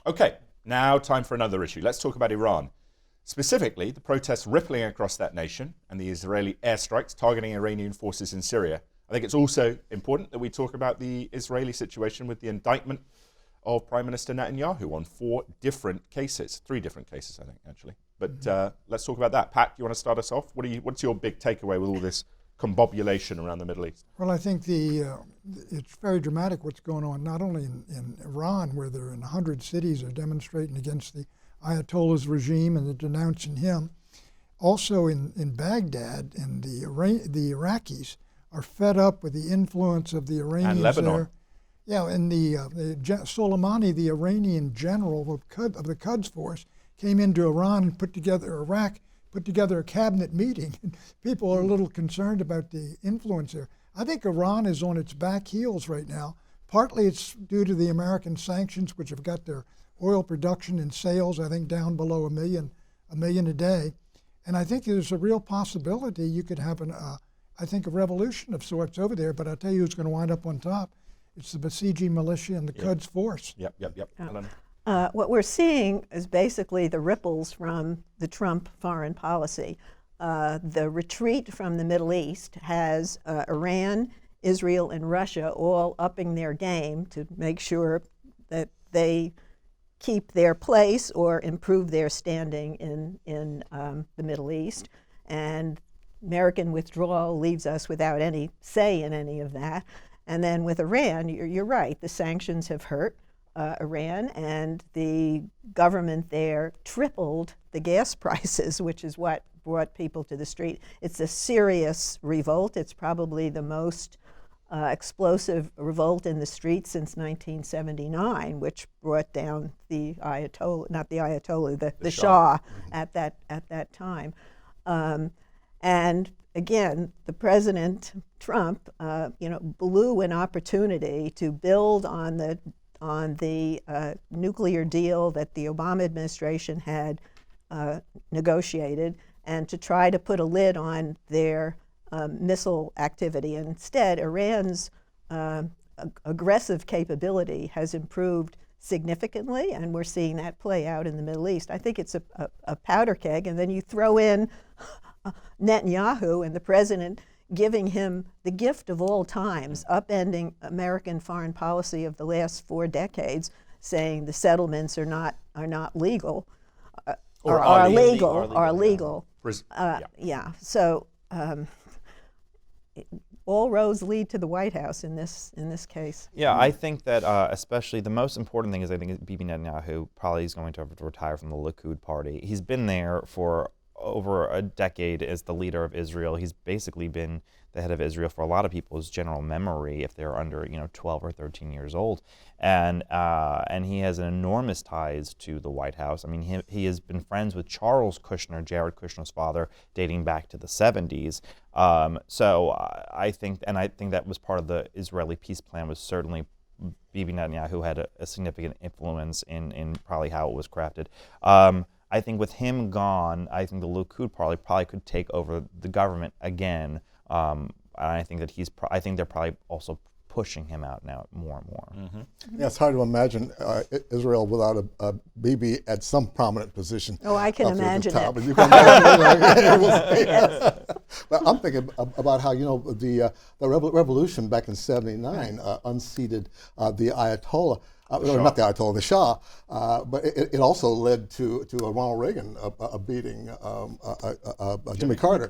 Okay, now time for another issue. Let's talk about Iran. Specifically, the protests rippling across that nation and the Israeli airstrikes targeting Iranian forces in Syria. I think it's also important that we talk about the Israeli situation with the indictment of Prime Minister Netanyahu on 3 different cases, I think, actually. But let's talk about that. Pat, you want to start us off? What's your big takeaway with all this combobulation around the Middle East? Well, I think it's very dramatic what's going on, not only in Iran, where there in 100 cities are demonstrating against the Ayatollah's regime and they're denouncing him. Also in Baghdad, and the Iraqis are fed up with the influence of the Iranians and Lebanon. there. Yeah, and the Soleimani, the Iranian general of the Quds force, came into Iran and put together a cabinet meeting. People are a little concerned about the influence there. I think Iran is on its back heels right now. Partly it's due to the American sanctions, which have got their oil production and sales, I think, down below a million a day. And I think there's a real possibility you could have a revolution of sorts over there. But I'll tell you who's going to wind up on top. It's the Basiji militia and the Quds force. Yep. What we're seeing is basically the ripples from the Trump foreign policy. The retreat from the Middle East has Iran, Israel, and Russia all upping their game to make sure that they keep their place or improve their standing in the Middle East. And American withdrawal leaves us without any say in any of that. And then with Iran, you're right, the sanctions have hurt Iran, and the government there tripled the gas prices, which is what brought people to the street. It's a serious revolt. It's probably the most explosive revolt in the streets since 1979, which brought down the Ayatollah, not the Ayatollah, the Shah at that time. And again, the President Trump, blew an opportunity to build on the nuclear deal that the Obama administration had negotiated, and to try to put a lid on their missile activity. Instead, Iran's aggressive capability has improved significantly, and we're seeing that play out in the Middle East. I think it's a powder keg, and then you throw in Netanyahu and the president giving him the gift of all times, upending American foreign policy of the last 4 decades, saying the settlements are not legal, or are legal. So all roads lead to the White House in this case. Yeah, I think that especially the most important thing is I think Bibi Netanyahu probably is going to have to retire from the Likud party. He's been there for over a decade as the leader of Israel. He's basically been the head of Israel for a lot of people's general memory if they're under 12 or 13 years old, and he has enormous ties to the White House. I mean, he has been friends with Charles Kushner, Jared Kushner's father, dating back to the 70s. So I think that was part of the Israeli peace plan, was certainly Bibi Netanyahu had a significant influence in probably how it was crafted. I think with him gone, I think the Likud party probably could take over the government again. And I think that I think they're probably also pushing him out now more and more. Mm-hmm. Yeah, it's hard to imagine Israel without a Bibi at some prominent position. Oh, I can imagine it. You can imagine, yes. But I'm thinking about how the revolution back in '79 unseated the Ayatollah. Not the Ayatollah, the Shah, but it also led to Ronald Reagan beating Jimmy Carter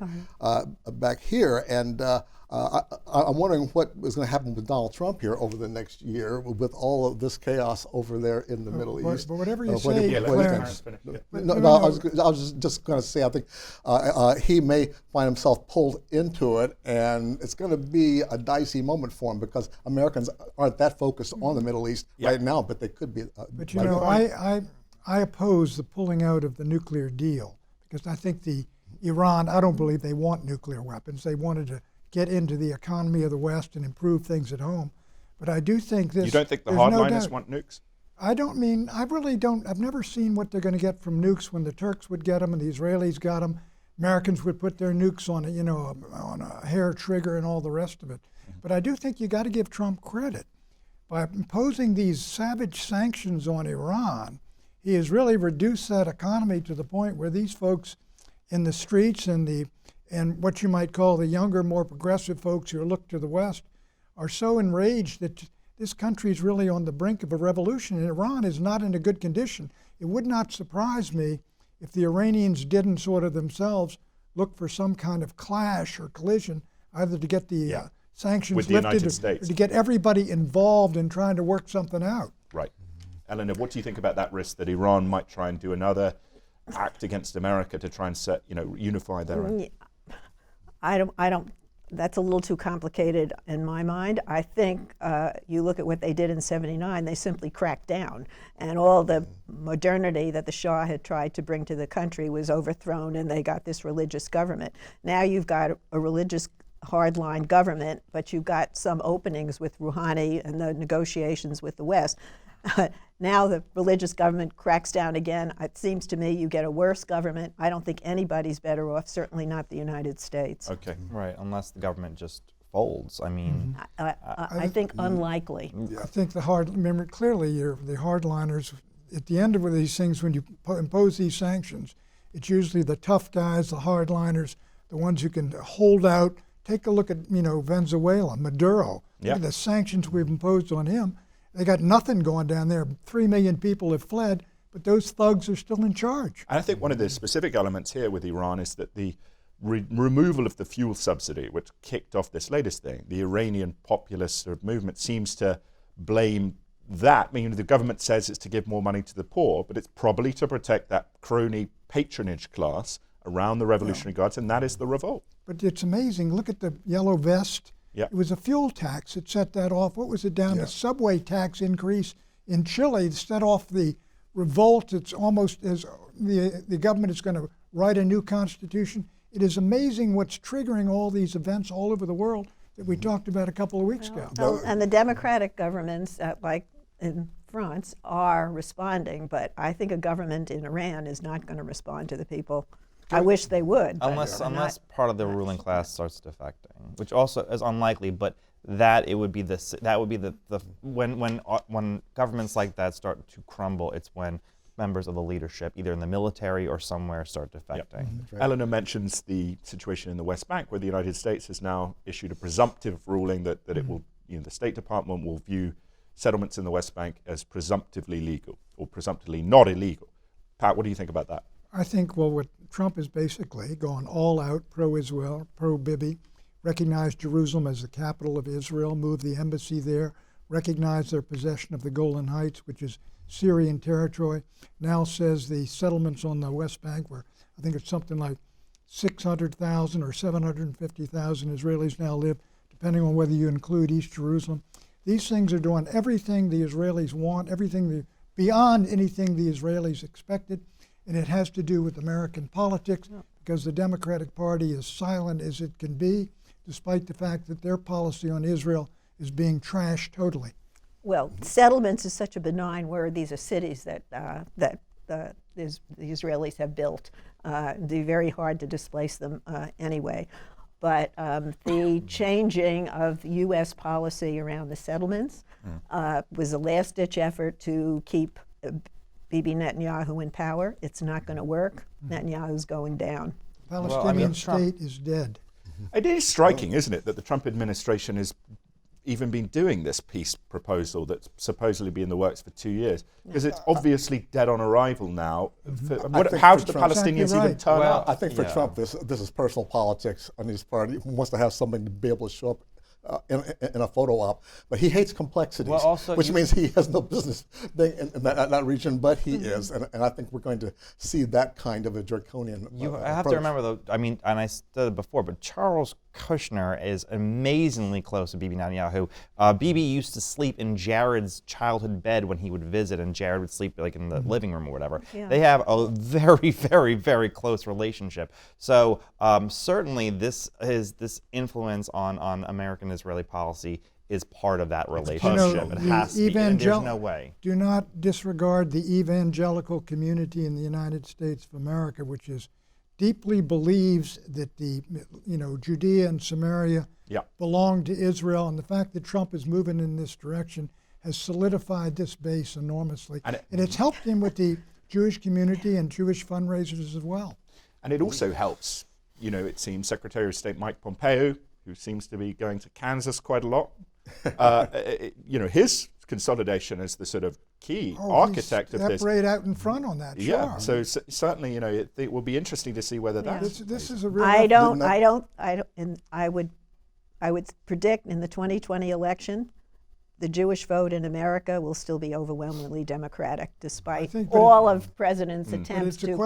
back here. And I'm wondering what is going to happen with Donald Trump here over the next year with all of this chaos over there in the Middle East. But whatever you say, I was just going to say, I think he may find himself pulled into it, and it's going to be a dicey moment for him because Americans aren't that focused on the Middle East right now, but they could be. But I oppose the pulling out of the nuclear deal because I think Iran, I don't believe they want nuclear weapons. They wanted to get into the economy of the West and improve things at home. But I do think this. You don't think the hardliners want nukes? I really don't. I've never seen what they're going to get from nukes when the Turks would get them and the Israelis got them. Americans would put their nukes on on a hair trigger and all the rest of it. Mm-hmm. But I do think you got to give Trump credit. By imposing these savage sanctions on Iran, he has really reduced that economy to the point where these folks in the streets and what you might call the younger, more progressive folks who look to the West are so enraged that this country is really on the brink of a revolution, and Iran is not in a good condition. It would not surprise me if the Iranians didn't sort of themselves look for some kind of clash or collision, either to get the sanctions with the lifted United or States. to get everybody involved in trying to work something out. Right. Eleanor, what do you think about that risk that Iran might try and do another act against America to try and unify their own? I don't. That's a little too complicated in my mind. I think you look at what they did in '79, they simply cracked down. And all the modernity that the Shah had tried to bring to the country was overthrown, and they got this religious government. Now you've got a religious hardline government, but you've got some openings with Rouhani and the negotiations with the West. Now the religious government cracks down again. It seems to me you get a worse government. I don't think anybody's better off, certainly not the United States. Okay. Right, unless the government just folds. I mean, I think unlikely. I think remember clearly the hardliners, at the end of these things, when you impose these sanctions, it's usually the tough guys, the hardliners, the ones who can hold out. Take a look at, Venezuela, Maduro. Look at the sanctions we've imposed on him. They got nothing going down there. 3 million people have fled, but those thugs are still in charge. And I think one of the specific elements here with Iran is that the removal of the fuel subsidy, which kicked off this latest thing, the Iranian populist sort of movement seems to blame that. I mean, the government says it's to give more money to the poor, but it's probably to protect that crony patronage class around the Revolutionary Guards, and that is the revolt. But it's amazing. Look at the yellow vest. It was a fuel tax that set that off. What was it down? The subway tax increase in Chile set off the revolt. It's almost as the government is going to write a new constitution. It is amazing what's triggering all these events all over the world that we talked about a couple of weeks ago. And the democratic governments, like in France, are responding, but I think a government in Iran is not going to respond to the people. I wish they would. Unless part of the ruling class starts defecting, which also is unlikely. But that would be the when governments like that start to crumble, it's when members of the leadership, either in the military or somewhere, start defecting. Right. Eleanor mentions the situation in the West Bank, where the United States has now issued a presumptive ruling that it will, the State Department will view settlements in the West Bank as presumptively legal or presumptively not illegal. Pat, what do you think about that? I think, what Trump has basically gone all out, pro-Israel, pro-Bibi, recognized Jerusalem as the capital of Israel, moved the embassy there, recognized their possession of the Golan Heights, which is Syrian territory, now says the settlements on the West Bank, where I think it's something like 600,000 or 750,000 Israelis now live, depending on whether you include East Jerusalem. These things are doing everything the Israelis want, beyond anything the Israelis expected. And it has to do with American politics, because the Democratic Party is silent as it can be, despite the fact that their policy on Israel is being trashed totally. Well, settlements is such a benign word. These are cities that the Israelis have built. It'd be very hard to displace them anyway. But the changing of U.S. policy around the settlements was a last-ditch effort to keep Bibi Netanyahu in power. It's not going to work. Netanyahu's going down. The Palestinian state is dead. It is striking, isn't it, that the Trump administration has even been doing this peace proposal that's supposedly been in the works for 2 years, because it's obviously dead on arrival now. How do the Palestinians even turn up? I think for Trump, this is personal politics on his part. He wants to have something to be able to show up in a photo op, but he hates complexities, which means he has no business being in that region, but he is, and I think we're going to see that kind of a draconian I have to remember, though, and I said it before, but Charles Kushner is amazingly close to Bibi Netanyahu. Bibi used to sleep in Jared's childhood bed when he would visit, and Jared would sleep like in the living room or whatever. Yeah. They have a very, very, very close relationship. So certainly this influence on American-Israeli policy is part of that relationship. It has to be, and there's no way. Do not disregard the evangelical community in the United States of America, which is deeply believes that the Judea and Samaria belong to Israel, and the fact that Trump is moving in this direction has solidified this base enormously. And it's helped him with the Jewish community and Jewish fundraisers as well. And it also helps, you know, it seems Secretary of State Mike Pompeo, who seems to be going to Kansas quite a lot, you know, his consolidation as the sort of key architect of this. Right out in front on that. Yeah, sure. so certainly, you know, it will be interesting to see whether that's. This is a real. And I would predict in the 2020 election, the Jewish vote in America will still be overwhelmingly Democratic, despite all of President's attempts to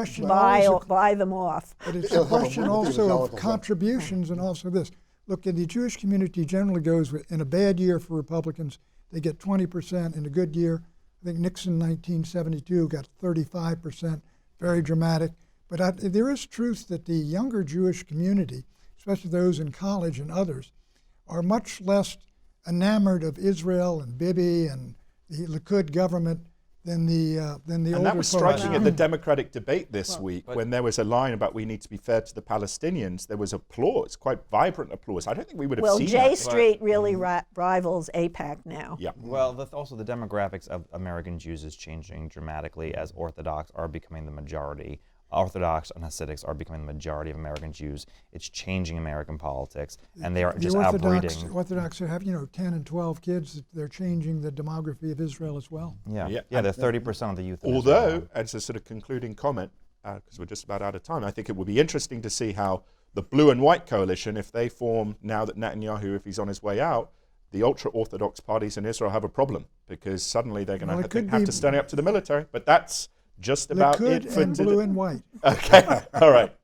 buy them off. But it's a question also of contributions and also this. Look, the Jewish community generally goes in a bad year for Republicans, they get 20%. In a good year, I think Nixon 1972 got 35%, very dramatic. But there is truth that the younger Jewish community, especially those in college and others, are much less enamored of Israel and Bibi and the Likud government than the older And that was folks. striking at the Democratic debate this week when there was a line about we need to be fair to the Palestinians. There was applause, quite vibrant applause. I don't think we would have seen that. Well, J Street really rivals AIPAC now. Yeah. Well, also the demographics of American Jews is changing dramatically as Orthodox are becoming the majority. Orthodox and Hasidics are becoming the majority of American Jews. It's changing American politics, and they are just outbreeding. Orthodox have 10 and 12 kids. They're changing the demography of Israel as well. Yeah, they're 30% of the youth. Although, as a sort of concluding comment, because we're just about out of time, I think it will be interesting to see how the blue and white coalition, if they form now that Netanyahu, if he's on his way out, the ultra-Orthodox parties in Israel have a problem because suddenly they're going to have to stand up to the military. But that's just about it for Likud and blue and white. Okay, all right.